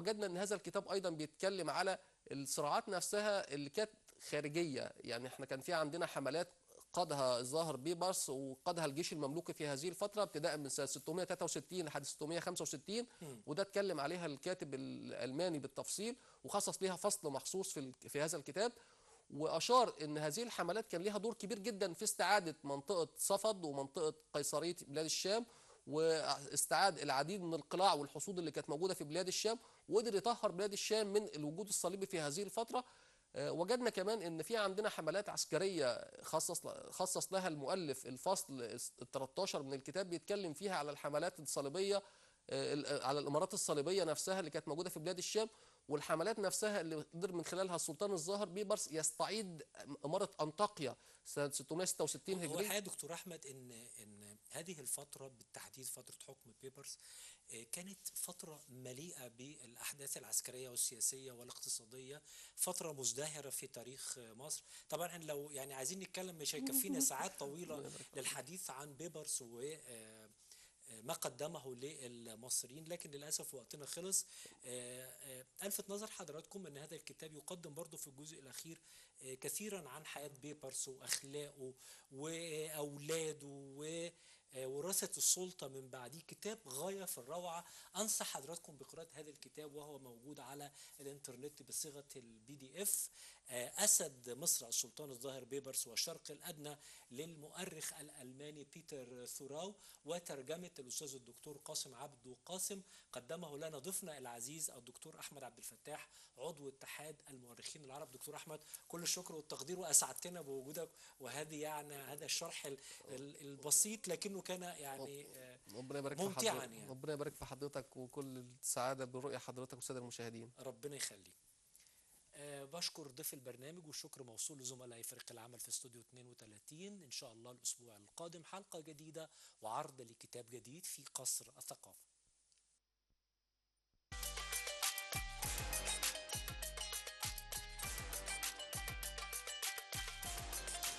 وجدنا ان هذا الكتاب ايضا بيتكلم على الصراعات نفسها اللي كانت خارجيه. يعني احنا كان في عندنا حملات قادها الظاهر بيبرس وقادها الجيش المملوكي في هذه الفتره ابتداء من سنه 663 لحد 665، وده اتكلم عليها الكاتب الالماني بالتفصيل وخصص ليها فصل مخصوص في هذا الكتاب. واشار ان هذه الحملات كان ليها دور كبير جدا في استعاده منطقه صفد ومنطقه قيصريه بلاد الشام، واستعاد العديد من القلاع والحصود اللي كانت موجوده في بلاد الشام، وقدر يطهر بلاد الشام من الوجود الصليبي في هذه الفتره. وجدنا كمان ان في عندنا حملات عسكريه خصص لها المؤلف الفصل ال 13 من الكتاب بيتكلم فيها على الحملات الصليبيه، على الامارات الصليبيه نفسها اللي كانت موجوده في بلاد الشام، والحملات نفسها اللي قدر من خلالها السلطان الظاهر بيبرس يستعيد اماره انطاكيا سنه 666 هو هجري. الحقيقه دكتور احمد ان هذه الفتره بالتحديد فتره حكم بيبرس كانت فتره مليئه بالاحداث العسكريه والسياسيه والاقتصاديه، فتره مزدهره في تاريخ مصر. طبعا احنا لو يعني عايزين نتكلم مش هيكفينا ساعات طويله ربنا يبارك في حضرتك. للحديث عن بيبرس و ما قدمه للمصريين، لكن للأسف وقتنا خلص. ألفت نظر حضراتكم أن هذا الكتاب يقدم برضه في الجزء الأخير كثيرا عن حياة بيبرس وأخلاقه وأولاده ووراثة السلطة من بعديه. كتاب غاية في الروعة. أنصح حضراتكم بقراءة هذا الكتاب وهو موجود على الإنترنت بصيغة PDF. أسد مصر السلطان الظاهر بيبرس والشرق الأدنى للمؤرخ الألماني بيتر ثوراو، وترجمة الأستاذ الدكتور قاسم عبده قاسم. قدمه لنا ضيفنا العزيز الدكتور أحمد عبد الفتاح عضو اتحاد المؤرخين العرب. دكتور أحمد، كل الشكر والتقدير، وأسعدتنا بوجودك، وهذه يعني هذا الشرح البسيط لكنه كان يعني ربنا يبارك في ممتعا حضرتك، يعني. ربنا يبارك في حضرتك، وكل السعاده برؤيه حضرتك والساده المشاهدين. ربنا يخليك. بشكر ضيف البرنامج، والشكر موصول لزملاء فريق العمل في استوديو 32. إن شاء الله الأسبوع القادم حلقة جديدة وعرض لكتاب جديد في قصر الثقافة.